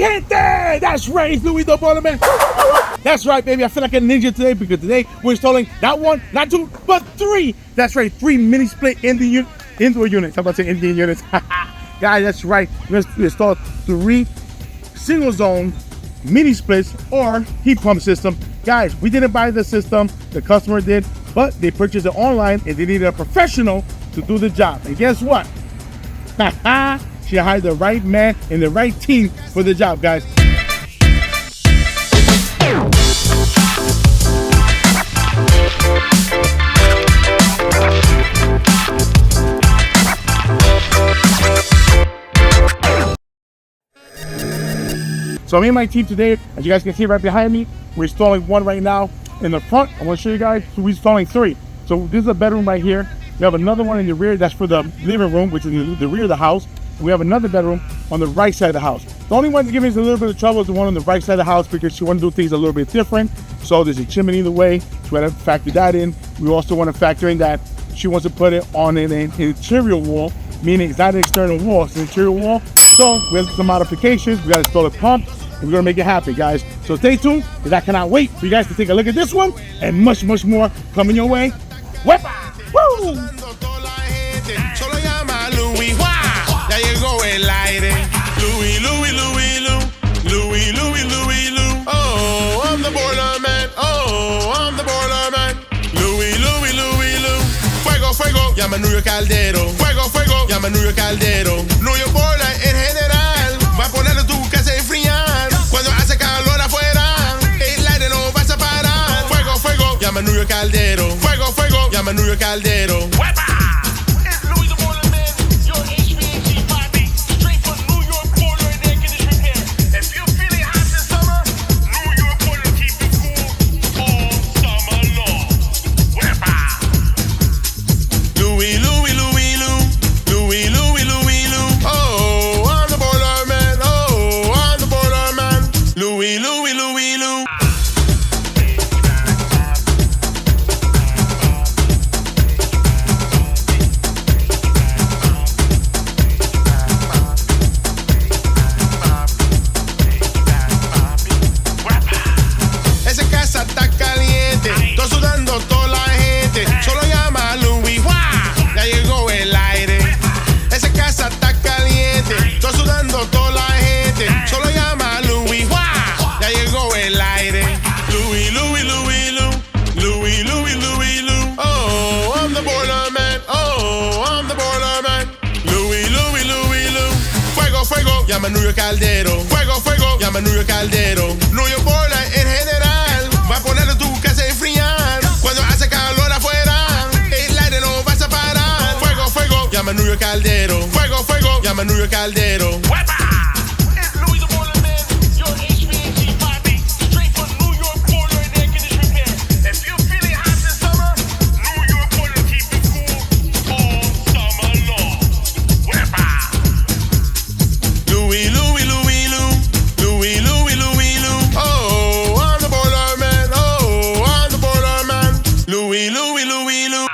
gente! That's right, it's Louis the Baller Man. That's right, baby. I feel like a ninja today because today we're installing not one, not two, but three. That's right, 3 mini split indoor units. I'm about to say Indian units. Guys, that's right. We're going to install 3 single zone mini splits or heat pump system. Guys, we didn't buy the system, the customer did, but they purchased it online and they needed a professional to do the job. And guess what? She hired the right man and the right team for the job, guys. So me and my team today, as you guys can see right behind me, we're installing one right now in the front. I want to show you guys, so we're installing 3. So this is a bedroom right here. We have another one in the rear, that's for the living room, which is in the rear of the house. And we have another bedroom on the right side of the house. The only one that's giving us a little bit of trouble is the one on the right side of the house because she wants to do things a little bit different. So there's a chimney in the way, so we have to factor that in. We also want to factor in that she wants to put it on an interior wall, meaning it's not an external wall, it's an interior wall. So we have some modifications. We got to install a pump. We're gonna make it happen, guys. So stay tuned, because I cannot wait for you guys to take a look at this one and much, much more coming your way. Hvac! Woo! Solo llama Louis Hvac. Ya llegó el aire. Louis, Louis, Louis, Louis, Louis, Louis, Louis. Oh, I'm the boiler man. Oh, I'm the boiler man. Louis, Louis, Louis, Louis. Fuego, fuego, llama New York Caldero. Fuego, fuego, llama New York Caldero. New York Boiler en general va a poner tu casa a enfriar. Cuando hace calor afuera, el aire no va a parar. Fuego, fuego, llama New York Caldero. Fuego, fuego, llama New York Caldero. It's Louis the Baller Man, your HVAC body, straight from New York Boiler and Air Conditioning Repair. If you're feeling hot this summer, New York Boiler keep it cool all summer long. Louis, Louis, Louis, Louis, Louis, Louis, Louis, Louis. Oh, I'm the boiler man. Oh, I'm the boiler man. Louis, Louis, Louis, Louis. Esa casa está caliente, estoy sudando toda la gente. Solo llama a Louis Hvac, ya llegó el aire. Esa casa está caliente, estoy sudando toda la gente. Solo llama a Louis Hvac, ya llegó el aire. Louis, Louis, Louis, Louis, Louis, Louis, Louis, Louis. Oh, I'm the boiler man. Oh, I'm the boiler man. Louis, Louis, Louis, Louis. Fuego, fuego, llama New York Caldero. Fuego, fuego, llama New York Caldero. New York Boiler en general va a poner tu casa a enfriar. Cuando hace calor afuera, el aire no va a parar. Fuego, fuego, llama New York Caldero. Fuego, fuego, llama New York Caldero. It's Louis the Baller Man, your HVAC body, straight from New York Boiler and Air Conditioning Repair. If you're feeling hot this summer, New York Boiler keep it cool all summer long. Louis, Louis, Louis, Louis, Louis, Louis, Louis, Louis. Oh, I'm the boiler man. Oh, I'm the boiler man. Louis, Louis, Louis, Louis.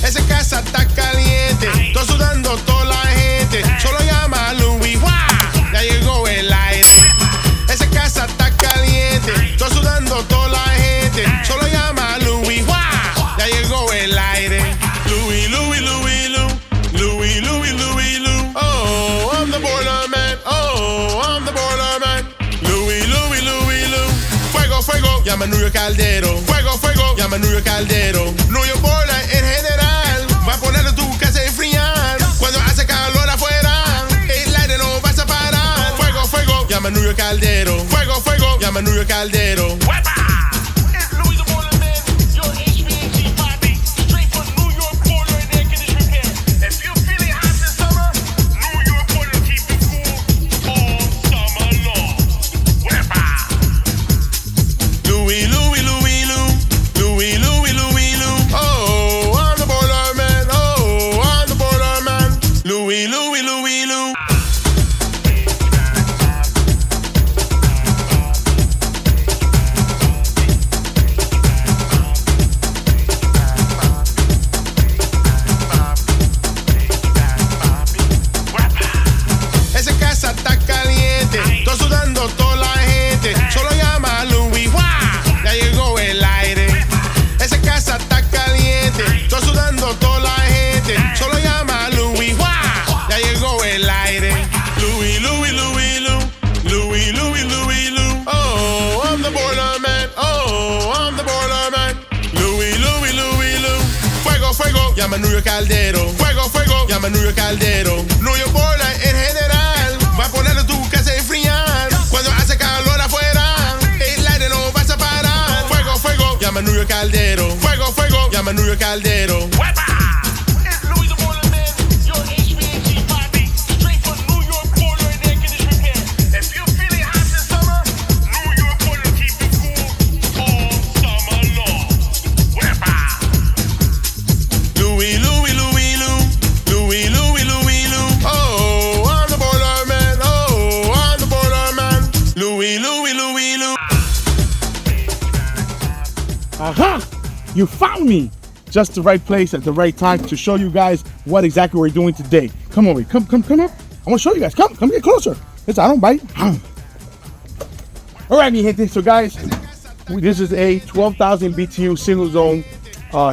Esa casa está caliente, estoy sudando toda la gente. Solo llama a Louis Hvac, ya llegó el aire. Esa casa está caliente, estoy sudando toda la gente. Solo llama a Louis Hvac, ya llegó el aire. Louis, Louis, Louis, Louis, Louis, Louis, Louis, Louis. Oh, I'm the boiler man. Oh, I'm the boiler man. Louis, Louis, Louis, Louis. Fuego, fuego, llama New York Caldero. Fuego, fuego, llama New York Caldero. New York Boiler en general va a poner tu casa a enfriar. Cuando hace calor afuera, el aire no va a parar. Fuego, fuego, llama New York Caldero. Fuego, fuego, llama New York Caldero. It's Louis the Baller Man, your HVAC body, straight from New York Boiler and Air Conditioning Repair. If you're feeling hot this summer, New York Boiler keep it cool all summer long. Louis, Louis, Louis, Louis, Louis, Louis, Louis. Oh, I'm the boiler man. Oh, I'm the boiler man. Louis, Louis, Louis, Louis. llama New York Caldero. Fuego, fuego, llama New York Caldero. New York boiler en general va a poner tu casa a enfriar. Cuando hace calor afuera, el aire no vas a parar. Fuego, fuego, llama New York Caldero. Fuego, fuego, llama New York Caldero. It's Louis the Boiler Man, your HVAC Bobby, straight from New York Boiler and Air Conditioning Repair. If you're feeling hot this summer, New York Boiler keep you cool all summer long. Louis, Louis, Louis, Lou. Louis, Louis, Louis, Lou. Oh, I'm the boiler man. Oh, I'm the boiler man. Louis, Louis, Louis, Lou. Aha! You found me! Just the right place at the right time to show you guys what exactly we're doing today. Come over, come up. I want to show you guys. Come get closer. Listen, I don't bite. All right, mi gente. So guys, this is a 12,000 BTU single zone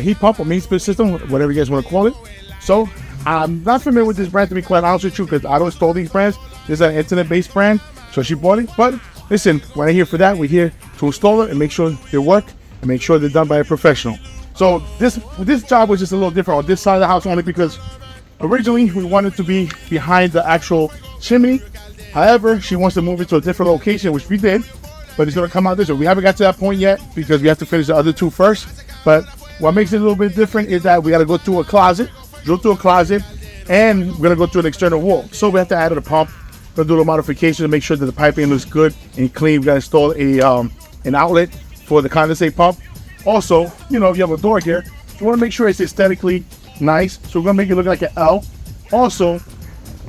heat pump or main split system, whatever you guys want to call it. So I'm not familiar with this brand, to be quite honest with you, because I don't install these brands. This is an internet-based brand, so she bought it. But listen, we're not here for that. We're here to install it and make sure they work and make sure they're done by a professional. So this job was just a little different on this side of the house, only because originally we wanted to be behind the actual chimney. However, she wants to move it to a different location, which we did, but it's going to come out this way. We haven't got to that point yet because we have to finish the other two first. But what makes it a little bit different is that we got to go through a closet, drill through a closet, and we're going to go through an external wall. So we have to add to the pump. We're going to do a modification to make sure that the piping looks good and clean. We got to install an outlet for the condensate pump. Also, you know, if you have a door here, you want to make sure it's aesthetically nice. So we're going to make it look like an L. Also,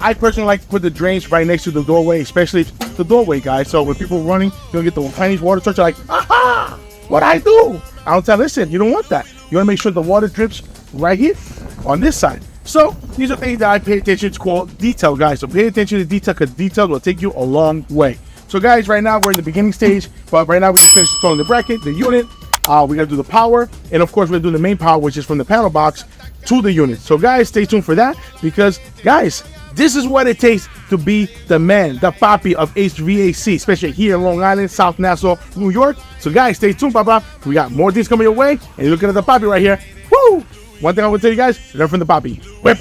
I personally like to put the drains right next to the doorway, especially the doorway, guys. So when people are running, you'll get the tiny water touch. Like, aha, what I do? I don't tell, listen, you don't want that. You want to make sure the water drips right here on this side. So these are things that I pay attention to, called detail, guys. So pay attention to detail, because detail will take you a long way. So guys, right now we're in the beginning stage, but right now we just finished installing the bracket, the unit. We gotta do the power, and of course we're gonna do the main power, which is from the panel box to the unit. So guys, stay tuned for that, because guys, this is what it takes to be the man, the papi of HVAC, especially here in Long Island, South Nassau, New York. So guys, stay tuned, papa. We got more things coming your way, and you're looking at the papi right here. Woo! One thing I will tell you guys, learn from the papi. Whip.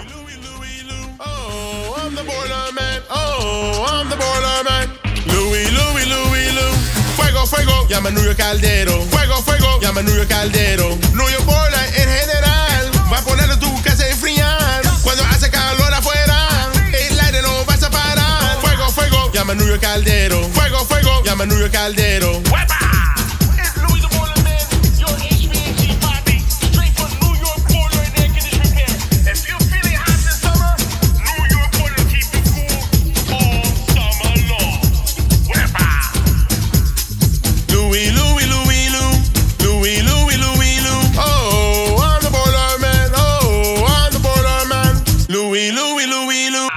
Oh, I'm the boiler man. Oh, I'm the boiler man. Louis, Louis, Louis, Lou. Fuego, fuego, llama New York Caldero. Fuego, fuego, llama New York Caldero. New York boiler en general va a poner tu casa a enfriar. Cuando hace calor afuera, el aire no vas a parar. Fuego, fuego, llama New York Caldero. Fuego, fuego, llama New York Caldero. It's Louis the Boiler Man, your HVAC Bobby, straight from New York Boiler and Air Conditioning Repair. If you're feeling hot this summer, New York Boiler keep you cool all summer long. Louis, Louis, Louis, Lou. Louis, Louis, Louis, Lou. Oh, I'm the boiler man. Oh, I'm the boiler man. Louis, Louis, Louis, Lou.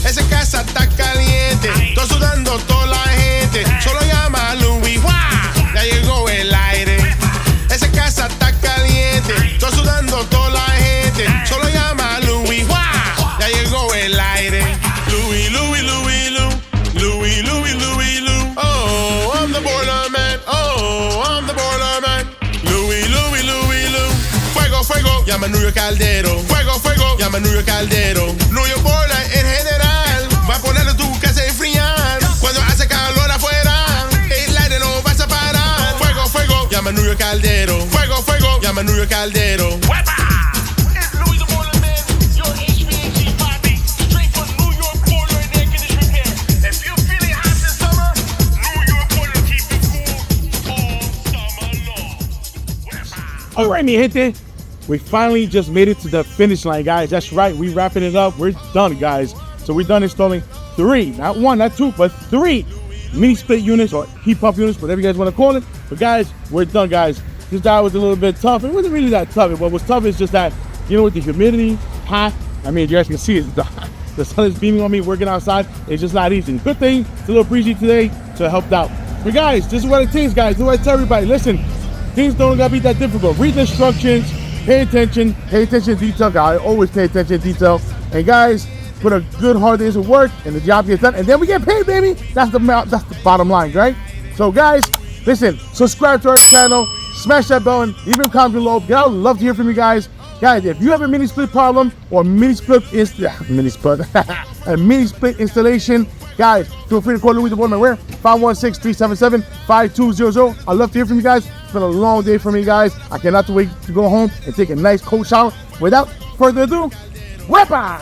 Esa casa está caliente, estoy sudando toda la gente. Solo llama a Louis, ¡Hvac! Ya llegó el aire. Esa casa está caliente, estoy sudando toda la gente. Solo llama a Louis, ¡Hvac! Ya llegó el aire. Louis, Louis, Louis, Lou. Louis, Louis, Louis, Lou. Oh, I'm the boiler man. Oh, I'm the boiler man. Louis, Louis, Louis, Lou. Fuego, fuego, llama a New York Caldero. Fuego, fuego, llama a New York Caldero. New York boiler en general va a poner tu casa a enfriar. Cuando hace calor afuera, el aire no vas a parar. Fuego, fuego, llama a New York Caldero. Fuego, fuego, llama a New York Caldero. It's Louis the Boiler Man, your HVAC Bobby, straight from New York Boiler and Air Conditioning Repair. If you're feeling hot this summer, New York Boiler keep you cool all summer long. All right, mi gente. We finally just made it to the finish line, guys. That's right. We wrapping it up. We're done, guys. So we're done installing 3, not 1, not 2, but 3 mini split units or heat pump units, whatever you guys want to call it. But guys, we're done, guys. This job was a little bit tough. It wasn't really that tough. What was tough is just that, you know, with the humidity, hot. I mean, you guys can see it. The sun is beaming on me working outside. It's just not easy. Good thing it's a little breezy today, so it helped out. But guys, this is what it takes, guys. This is what I tell everybody. Listen, things don't gotta be that difficult. Read the instructions. Pay attention to detail, guys. Always pay attention to detail. And guys, put a good hard day's of work and the job gets done. And then we get paid, baby. That's the bottom line, right? So guys, listen, subscribe to our channel, smash that bell, and leave a comment below. I would love to hear from you guys. Guys, if you have a mini split problem or a mini split installation, guys, feel free to call Louis the Boardman. Where? 516-377-5200. I'd love to hear from you guys. It's been a long day for me, guys. I cannot wait to go home and take a nice cold shower. Without further ado, wepa!